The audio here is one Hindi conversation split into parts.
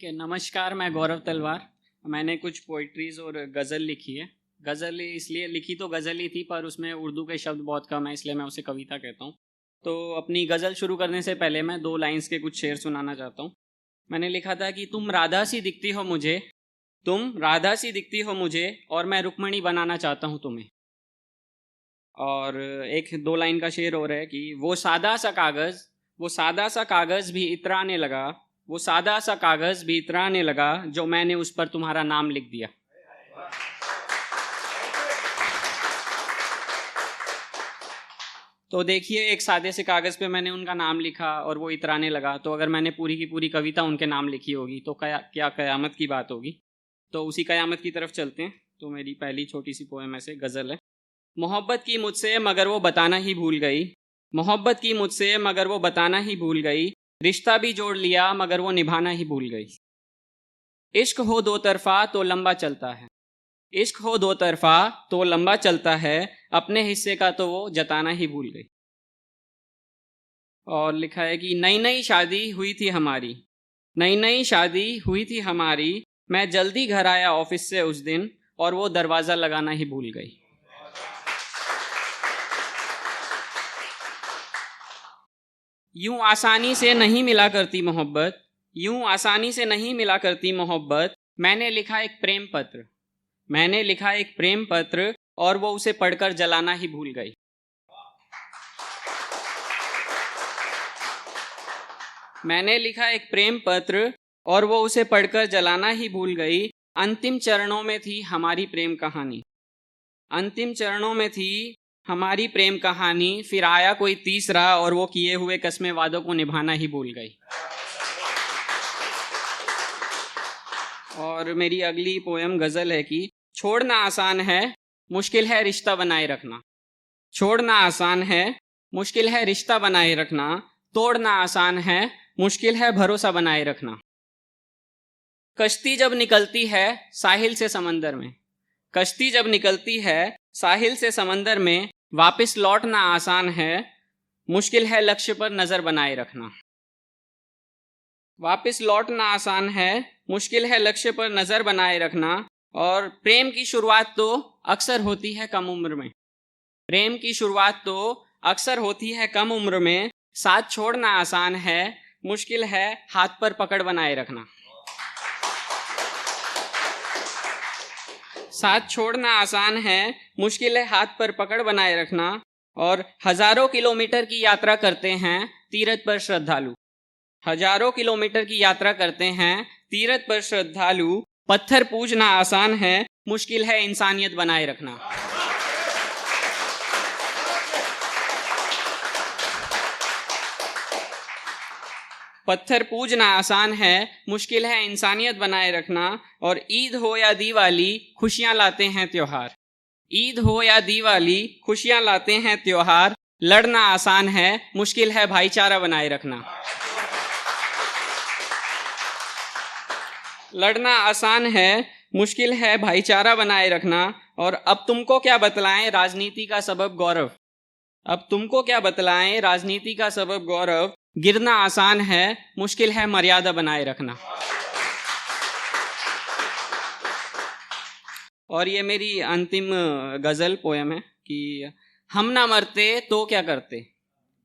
ठीक है, नमस्कार। मैं गौरव तलवार। मैंने कुछ पोइट्रीज़ और गज़ल लिखी है। गज़ल इसलिए लिखी तो गज़ल ही थी, पर उसमें उर्दू के शब्द बहुत कम है, इसलिए मैं उसे कविता कहता हूँ। तो अपनी गज़ल शुरू करने से पहले मैं 2 लाइन्स के कुछ शेर सुनाना चाहता हूँ। मैंने लिखा था कि तुम राधा सी दिखती हो मुझे, तुम राधा सी दिखती हो मुझे, और मैं रुक्मणी बनाना चाहता हूँ तुम्हें। और एक 2 लाइन का शेर और है कि वो सादा सा कागज़ भी इतराने लगा, वो सादा सा कागज़ भी इतराने लगा, जो मैंने उस पर तुम्हारा नाम लिख दिया। तो देखिए, एक सादे से कागज़ पे मैंने उनका नाम लिखा और वो इतराने लगा। तो अगर मैंने पूरी की पूरी कविता उनके नाम लिखी होगी तो क्या क़यामत की बात होगी। तो उसी क़यामत की तरफ चलते हैं। तो मेरी पहली छोटी सी पोएम ऐसे गज़ल है। मोहब्बत की मुझसे मगर वो बताना ही भूल गई, मोहब्बत की मुझसे मगर वो बताना ही भूल गई, रिश्ता भी जोड़ लिया मगर वो निभाना ही भूल गई। इश्क हो दो तरफा तो लंबा चलता है, इश्क हो दो तरफा तो लंबा चलता है, अपने हिस्से का तो वो जताना ही भूल गई। और लिखा है कि नई नई शादी हुई थी हमारी, नई नई शादी हुई थी हमारी, मैं जल्दी घर आया ऑफिस से उस दिन, और वो दरवाज़ा लगाना ही भूल गई। यूं आसानी से नहीं मिला करती मोहब्बत, यूं आसानी से नहीं मिला करती मोहब्बत, मैंने लिखा एक प्रेम पत्र, मैंने लिखा एक प्रेम पत्र, और वो उसे पढ़कर जलाना ही भूल गई। मैंने लिखा एक प्रेम पत्र और वो उसे पढ़कर जलाना ही भूल गई। अंतिम चरणों में थी हमारी प्रेम कहानी, अंतिम चरणों में थी हमारी प्रेम कहानी, फिर आया कोई तीसरा और वो किए हुए कस्मे वादों को निभाना ही भूल गई। और मेरी अगली पोएम गज़ल है कि छोड़ना आसान है, मुश्किल है रिश्ता बनाए रखना, छोड़ना आसान है, मुश्किल है रिश्ता बनाए रखना, तोड़ना आसान है, मुश्किल है भरोसा बनाए रखना। कश्ती जब निकलती है साहिल से समंदर में, कश्ती जब निकलती है साहिल से समंदर में, वापस लौटना आसान है, मुश्किल है लक्ष्य पर नज़र बनाए रखना। वापस लौटना आसान है, मुश्किल है लक्ष्य पर नज़र बनाए रखना। और प्रेम की शुरुआत तो अक्सर होती है कम उम्र में, प्रेम की शुरुआत तो अक्सर होती है कम उम्र में, साथ छोड़ना आसान है, मुश्किल है हाथ पर पकड़ बनाए रखना। साथ छोड़ना आसान है, मुश्किल है हाथ पर पकड़ बनाए रखना। और हजारों किलोमीटर की यात्रा करते हैं तीरथ पर श्रद्धालु, हजारों किलोमीटर की यात्रा करते हैं तीरथ पर श्रद्धालु, पत्थर पूजना आसान है, मुश्किल है इंसानियत बनाए रखना। पत्थर पूजना आसान है, मुश्किल है इंसानियत बनाए रखना। और ईद हो या दिवाली खुशियां लाते हैं त्योहार, ईद हो या दिवाली खुशियां लाते हैं त्योहार, लड़ना आसान है, मुश्किल है भाईचारा बनाए रखना। लड़ना आसान है, मुश्किल है भाईचारा बनाए रखना। और अब तुमको क्या बतलाएं राजनीति का सबब गौरव, अब तुमको क्या बतलाएं राजनीति का सबब गौरव, गिरना आसान है, मुश्किल है मर्यादा बनाए रखना। और ये मेरी अंतिम गज़ल पोएम है कि हम ना मरते तो क्या करते,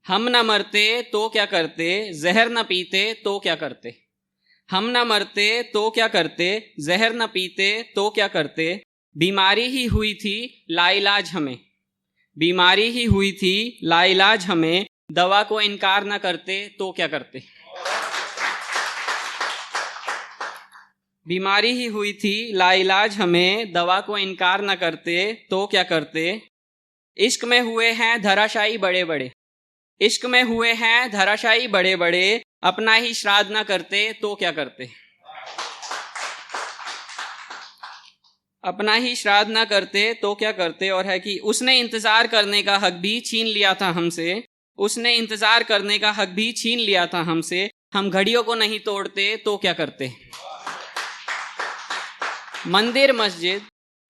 हम ना मरते तो क्या करते, जहर न पीते तो क्या करते, हम ना मरते तो क्या करते, जहर न पीते तो क्या करते, बीमारी ही हुई थी लाइलाज हमें, बीमारी ही हुई थी लाइलाज हमें, दवा को इनकार न करते तो क्या करते, बीमारी ही हुई थी लाइलाज हमें, दवा को इनकार न करते तो क्या करते। इश्क में हुए हैं धराशायी बड़े बड़े, इश्क में हुए हैं धराशायी बड़े बड़े, अपना ही श्राद्ध न करते तो क्या करते, अपना ही श्राद्ध न करते तो क्या करते। और है कि उसने इंतजार करने का हक भी छीन लिया था हमसे, उसने इंतजार करने का हक भी छीन लिया था हमसे, हम घड़ियों को नहीं तोड़ते तो क्या करते। मंदिर मस्जिद,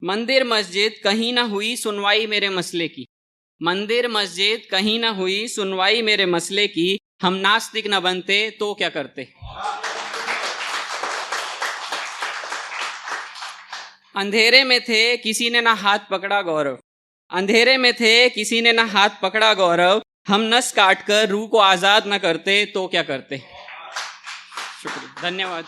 मंदिर मस्जिद कहीं ना हुई सुनवाई मेरे मसले की, मंदिर मस्जिद कहीं ना हुई सुनवाई मेरे मसले की, हम नास्तिक न बनते तो क्या करते। अंधेरे में थे किसी ने ना हाथ पकड़ा गौरव, अंधेरे में थे किसी ने ना हाथ पकड़ा गौरव, हम नस काट कर रूह को आजाद न करते तो क्या करते। शुक्रिया, धन्यवाद।